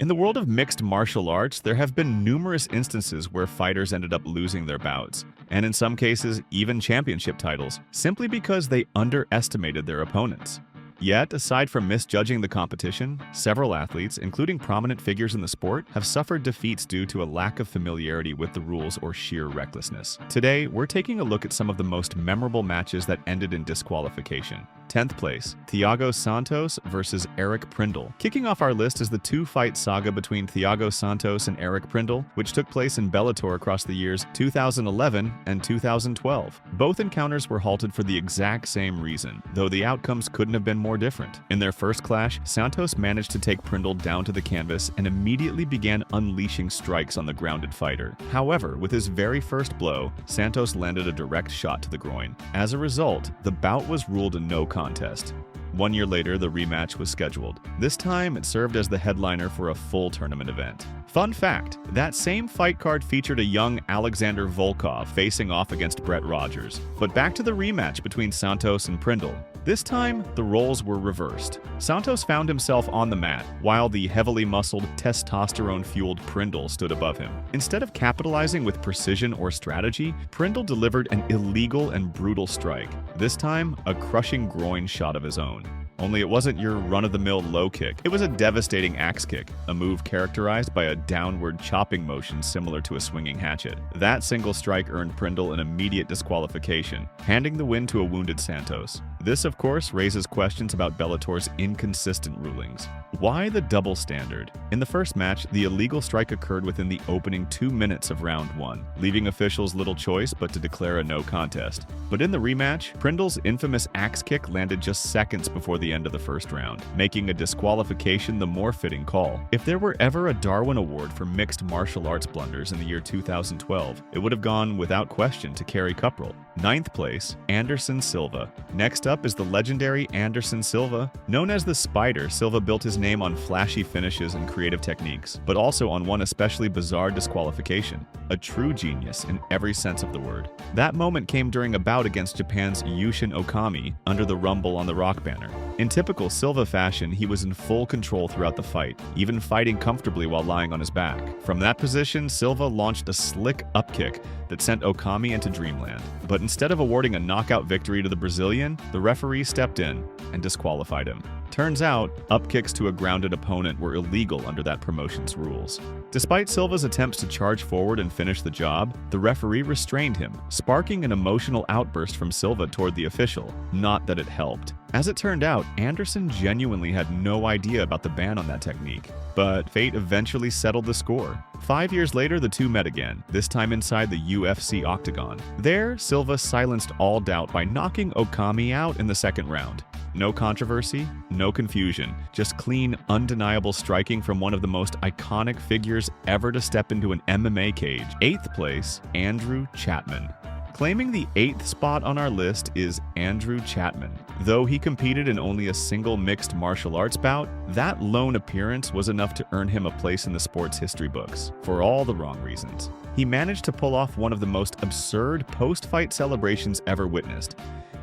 In the world of mixed martial arts, there have been numerous instances where fighters ended up losing their bouts, and in some cases, even championship titles, simply because they underestimated their opponents. Yet, aside from misjudging the competition, several athletes, including prominent figures in the sport, have suffered defeats due to a lack of familiarity with the rules or sheer recklessness. Today, we're taking a look at some of the most memorable matches that ended in disqualification. 10th place, Thiago Santos versus Eric Prindle. Kicking off our list is the two-fight saga between Thiago Santos and Eric Prindle, which took place in Bellator across the years 2011 and 2012. Both encounters were halted for the exact same reason, though the outcomes couldn't have been more different. In their first clash, Santos managed to take Prindle down to the canvas and immediately began unleashing strikes on the grounded fighter. However, with his very first blow, Santos landed a direct shot to the groin. As a result, the bout was ruled a no contest. 1 year later, the rematch was scheduled. This time, it served as the headliner for a full tournament event. Fun fact, that same fight card featured a young Alexander Volkov facing off against Brett Rogers. But back to the rematch between Santos and Prindle. This time, the roles were reversed. Santos found himself on the mat, while the heavily muscled, testosterone-fueled Prindle stood above him. Instead of capitalizing with precision or strategy, Prindle delivered an illegal and brutal strike, this time a crushing groin shot of his own. Only it wasn't your run-of-the-mill low kick. It was a devastating axe kick, a move characterized by a downward chopping motion similar to a swinging hatchet. That single strike earned Prindle an immediate disqualification, handing the win to a wounded Santos. This, of course, raises questions about Bellator's inconsistent rulings. Why the double standard? In the first match, the illegal strike occurred within the opening 2 minutes of round 1, leaving officials little choice but to declare a no contest. But in the rematch, Prindle's infamous axe kick landed just seconds before the end of the first round, making a disqualification the more fitting call. If there were ever a Darwin Award for mixed martial arts blunders in the year 2012, it would have gone without question to Kerry Cuprell. 9th place, Anderson Silva. Next up is the legendary Anderson Silva. Known as the Spider, Silva built his name on flashy finishes and creative techniques, but also on one especially bizarre disqualification. A true genius in every sense of the word. That moment came during a bout against Japan's Yushin Okami under the Rumble on the Rock banner. In typical Silva fashion, he was in full control throughout the fight, even fighting comfortably while lying on his back. From that position, Silva launched a slick upkick that sent Okami into dreamland. But instead of awarding a knockout victory to the Brazilian, the referee stepped in and disqualified him. Turns out, upkicks to a grounded opponent were illegal under that promotion's rules. Despite Silva's attempts to charge forward and finish the job, the referee restrained him, sparking an emotional outburst from Silva toward the official. Not that it helped. As it turned out, Anderson genuinely had no idea about the ban on that technique. But fate eventually settled the score. 5 years later, the two met again, this time inside the UFC octagon. There, Silva silenced all doubt by knocking Okami out in the second round. No controversy, no confusion, just clean, undeniable striking from one of the most iconic figures ever to step into an MMA cage. 8th place, Andrew Chapman. Claiming the 8th spot on our list is Andrew Chapman. Though he competed in only a single mixed martial arts bout, that lone appearance was enough to earn him a place in the sport's history books, for all the wrong reasons. He managed to pull off one of the most absurd post-fight celebrations ever witnessed,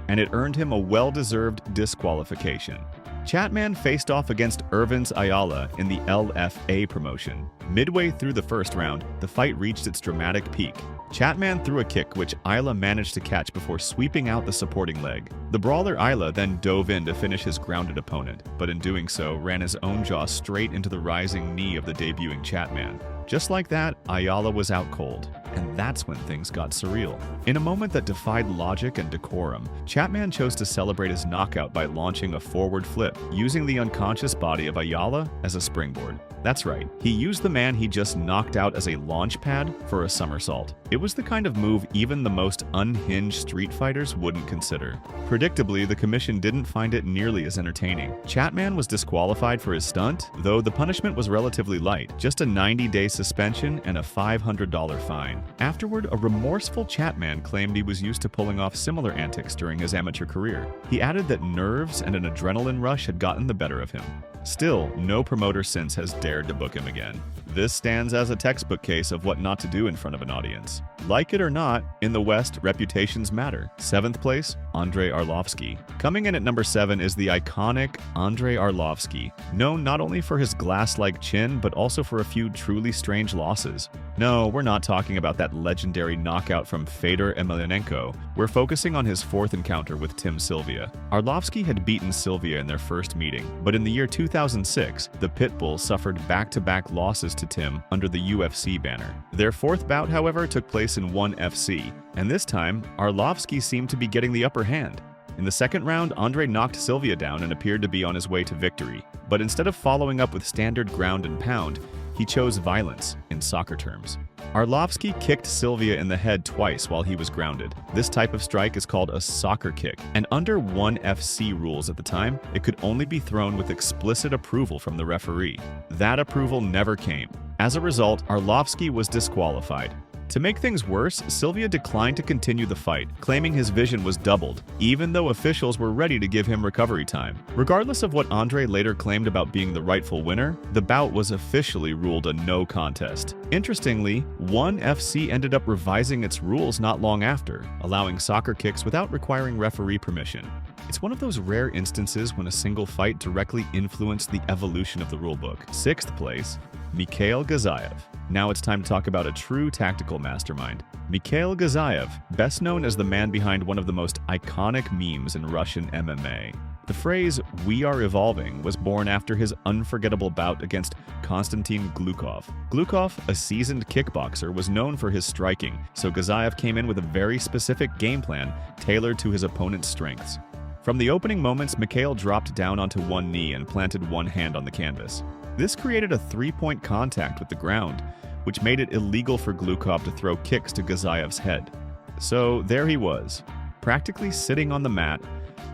and it earned him a well-deserved disqualification. Chapman faced off against Irvins Ayala in the LFA promotion. Midway through the first round, the fight reached its dramatic peak. Chapman threw a kick which Ayala managed to catch before sweeping out the supporting leg. The brawler Ayala then dove in to finish his grounded opponent, but in doing so, ran his own jaw straight into the rising knee of the debuting Chapman. Just like that, Ayala was out cold, and that's when things got surreal. In a moment that defied logic and decorum, Chapman chose to celebrate his knockout by launching a forward flip, using the unconscious body of Ayala as a springboard. That's right, he used the man he just knocked out as a launch pad for a somersault. It was the kind of move even the most unhinged street fighters wouldn't consider. Predictably, the commission didn't find it nearly as entertaining. Chapman was disqualified for his stunt, though the punishment was relatively light, just a 90-day suspension and a $500 fine. Afterward, a remorseful Chapman claimed he was used to pulling off similar antics during his amateur career. He added that nerves and an adrenaline rush had gotten the better of him. Still, no promoter since has dared to book him again. This stands as a textbook case of what not to do in front of an audience. Like it or not, in the West, reputations matter. 7th place, Andrei Arlovski. Coming in at number 7 is the iconic Andrei Arlovski, known not only for his glass-like chin, but also for a few truly strange losses. No, we're not talking about that legendary knockout from Fedor Emelianenko. We're focusing on his 4th encounter with Tim Sylvia. Arlovski had beaten Sylvia in their first meeting, but in the year 2006, the Pitbull suffered back-to-back losses to Tim under the UFC banner. Their 4th bout, however, took place in ONE FC, and this time, Arlovski seemed to be getting the upper hand. In the second round, Andrei knocked Sylvia down and appeared to be on his way to victory. But instead of following up with standard ground and pound, he chose violence, in soccer terms. Arlovski kicked Sylvia in the head twice while he was grounded. This type of strike is called a soccer kick, and under ONE FC rules at the time, it could only be thrown with explicit approval from the referee. That approval never came. As a result, Arlovski was disqualified. To make things worse, Sylvia declined to continue the fight, claiming his vision was doubled, even though officials were ready to give him recovery time. Regardless of what Andrei later claimed about being the rightful winner, the bout was officially ruled a no contest. Interestingly, ONE FC ended up revising its rules not long after, allowing soccer kicks without requiring referee permission. It's one of those rare instances when a single fight directly influenced the evolution of the rulebook. 6th place, Mikhail Gazayev. Now it's time to talk about a true tactical mastermind. Mikhail Gazayev, best known as the man behind one of the most iconic memes in Russian MMA. The phrase, "we are evolving," was born after his unforgettable bout against Konstantin Glukov. Glukov, a seasoned kickboxer, was known for his striking, so Gazayev came in with a very specific game plan tailored to his opponent's strengths. From the opening moments, Mikhail dropped down onto one knee and planted one hand on the canvas. This created a 3-point contact with the ground, which made it illegal for Glukov to throw kicks to Gazayev's head. So there he was, practically sitting on the mat,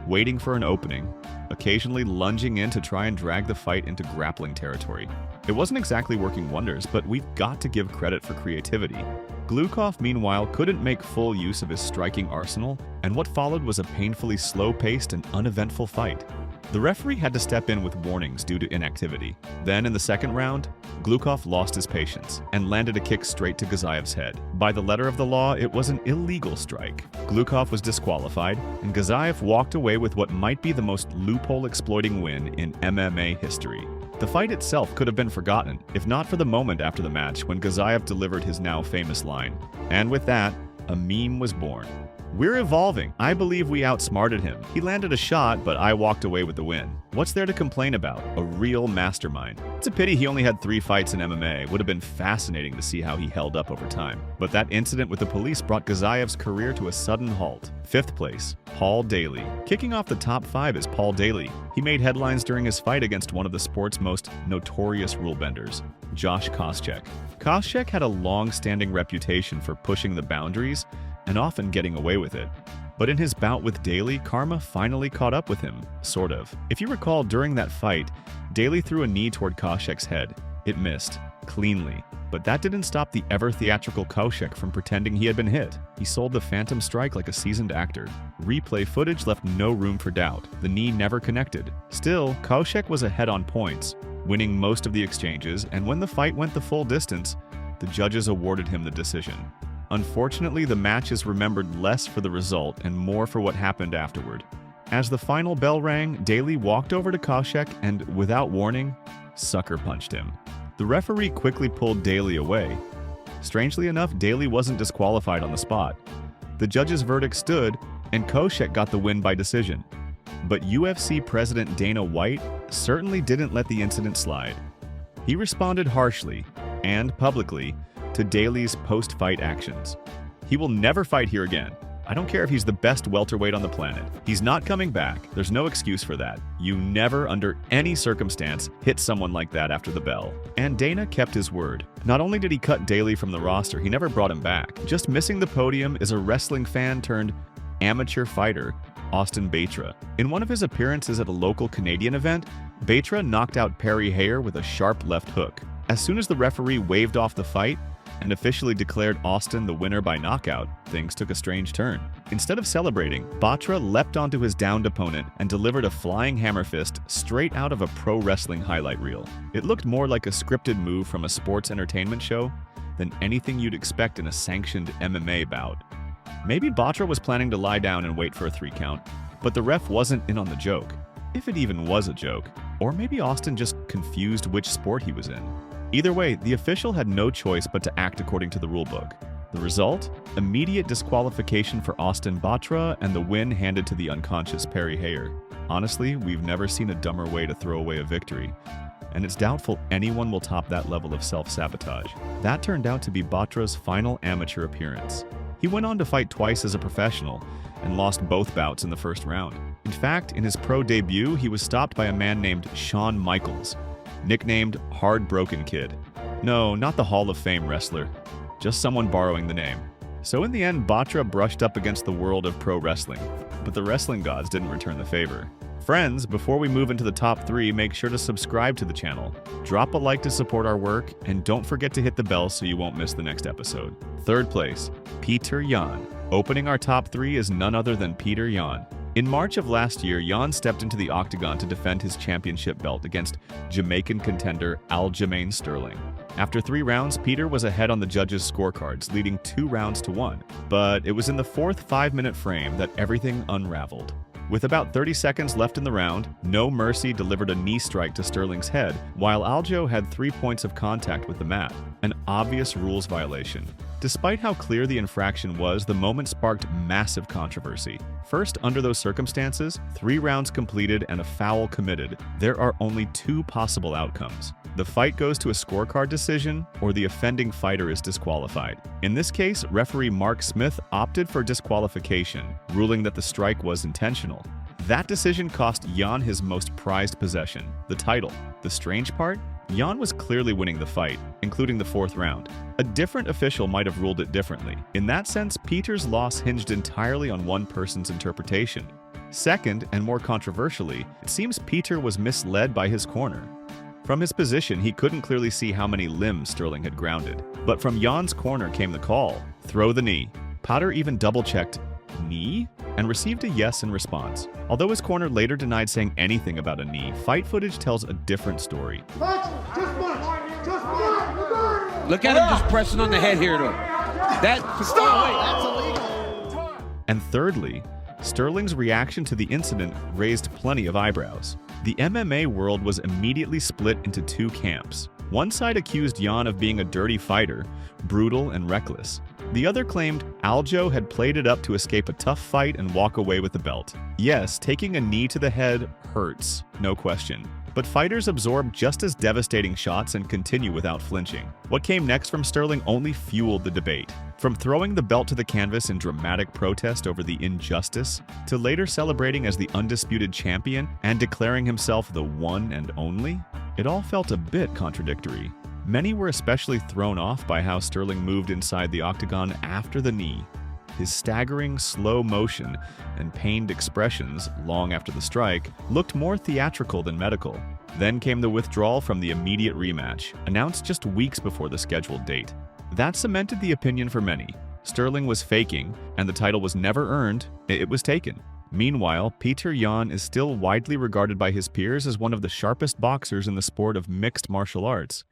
waiting for an opening, occasionally lunging in to try and drag the fight into grappling territory. It wasn't exactly working wonders, but we've got to give credit for creativity. Glukov, meanwhile, couldn't make full use of his striking arsenal, and what followed was a painfully slow-paced and uneventful fight. The referee had to step in with warnings due to inactivity. Then, in the second round, Glukov lost his patience and landed a kick straight to Gazayev's head. By the letter of the law, it was an illegal strike. Glukov was disqualified, and Gazayev walked away with what might be the most loophole-exploiting win in MMA history. The fight itself could have been forgotten, if not for the moment after the match when Gazayev delivered his now famous line. And with that, a meme was born. "We're evolving. I believe we outsmarted him. He landed a shot, but I walked away with the win." What's there to complain about? A real mastermind. It's a pity he only had 3 fights in MMA. It would have been fascinating to see how he held up over time. But that incident with the police brought Gazayev's career to a sudden halt. 5th place, Paul Daly. Kicking off the top 5 is Paul Daly. He made headlines during his fight against one of the sport's most notorious rulebenders, Josh Koscheck. Koscheck had a long-standing reputation for pushing the boundaries and often getting away with it. But in his bout with Daly, karma finally caught up with him, sort of. If you recall, during that fight, Daly threw a knee toward Koscheck's head. It missed, cleanly. But that didn't stop the ever-theatrical Koscheck from pretending he had been hit. He sold the phantom strike like a seasoned actor. Replay footage left no room for doubt. The knee never connected. Still, Koscheck was ahead on points, winning most of the exchanges, and when the fight went the full distance, the judges awarded him the decision. Unfortunately, the match is remembered less for the result and more for what happened afterward. As the final bell rang, Daly walked over to Koscheck and, without warning, sucker punched him. The referee quickly pulled Daly away. Strangely enough, Daly wasn't disqualified on the spot. The judge's verdict stood, and Koscheck got the win by decision. But UFC President Dana White certainly didn't let the incident slide. He responded harshly, and publicly, to Daly's post-fight actions. He will never fight here again. I don't care if he's the best welterweight on the planet. He's not coming back. There's no excuse for that. You never, under any circumstance, hit someone like that after the bell. And Dana kept his word. Not only did he cut Daly from the roster, he never brought him back. Just missing the podium is a wrestling fan turned amateur fighter, Austin Batra. In one of his appearances at a local Canadian event, Batra knocked out Perry Hayer with a sharp left hook. As soon as the referee waved off the fight, and officially declared Austin the winner by knockout, things took a strange turn. Instead of celebrating, Batra leapt onto his downed opponent and delivered a flying hammer fist straight out of a pro wrestling highlight reel. It looked more like a scripted move from a sports entertainment show than anything you'd expect in a sanctioned MMA bout. Maybe Batra was planning to lie down and wait for a 3 count, but the ref wasn't in on the joke, if it even was a joke, or maybe Austin just confused which sport he was in. Either way, the official had no choice but to act according to the rulebook. The result? Immediate disqualification for Austin Batra and the win handed to the unconscious Perry Hayer. Honestly, we've never seen a dumber way to throw away a victory, and it's doubtful anyone will top that level of self-sabotage. That turned out to be Batra's final amateur appearance. He went on to fight twice as a professional and lost both bouts in the first round. In fact, in his pro debut, he was stopped by a man named Shawn Michaels, nicknamed Hard Broken Kid. No, not the Hall of Fame wrestler, just someone borrowing the name. So in the end, Batra brushed up against the world of pro wrestling, but the wrestling gods didn't return the favor. Friends, before we move into the top 3, make sure to subscribe to the channel, drop a like to support our work, and don't forget to hit the bell so you won't miss the next episode. Third place, Peter Yan. Opening our top 3 is none other than Peter Yan. In March of last year, Yan stepped into the octagon to defend his championship belt against Jamaican contender Aljamain Sterling. After 3 rounds, Peter was ahead on the judges' scorecards, leading 2 rounds to 1. But it was in the 4th 5-minute frame that everything unraveled. With about 30 seconds left in the round, No Mercy delivered a knee strike to Sterling's head, while Aljo had 3 points of contact with the mat, an obvious rules violation. Despite how clear the infraction was, the moment sparked massive controversy. First, under those circumstances, 3 rounds completed and a foul committed, there are only 2 possible outcomes. The fight goes to a scorecard decision, or the offending fighter is disqualified. In this case, referee Mark Smith opted for disqualification, ruling that the strike was intentional. That decision cost Yan his most prized possession, the title. The strange part? Yan was clearly winning the fight, including the 4th round. A different official might have ruled it differently. In that sense, Peter's loss hinged entirely on one person's interpretation. Second, and more controversially, it seems Peter was misled by his corner. From his position, he couldn't clearly see how many limbs Sterling had grounded. But from Jan's corner came the call, throw the knee. Potter even double-checked, knee? And received a yes in response. Although his corner later denied saying anything about a knee, fight footage tells a different story. Look at him just pressing on the head here to him. That's illegal. And thirdly, Sterling's reaction to the incident raised plenty of eyebrows. The MMA world was immediately split into 2 camps. One side accused Yan of being a dirty fighter, brutal and reckless. The other claimed Aljo had played it up to escape a tough fight and walk away with the belt. Yes, taking a knee to the head hurts, no question. But fighters absorb just as devastating shots and continue without flinching. What came next from Sterling only fueled the debate. From throwing the belt to the canvas in dramatic protest over the injustice, to later celebrating as the undisputed champion and declaring himself the one and only, it all felt a bit contradictory. Many were especially thrown off by how Sterling moved inside the octagon after the knee. His staggering, slow motion and pained expressions long after the strike looked more theatrical than medical. Then came the withdrawal from the immediate rematch, announced just weeks before the scheduled date. That cemented the opinion for many. Sterling was faking, and the title was never earned, it was taken. Meanwhile, Peter Yan is still widely regarded by his peers as one of the sharpest boxers in the sport of mixed martial arts.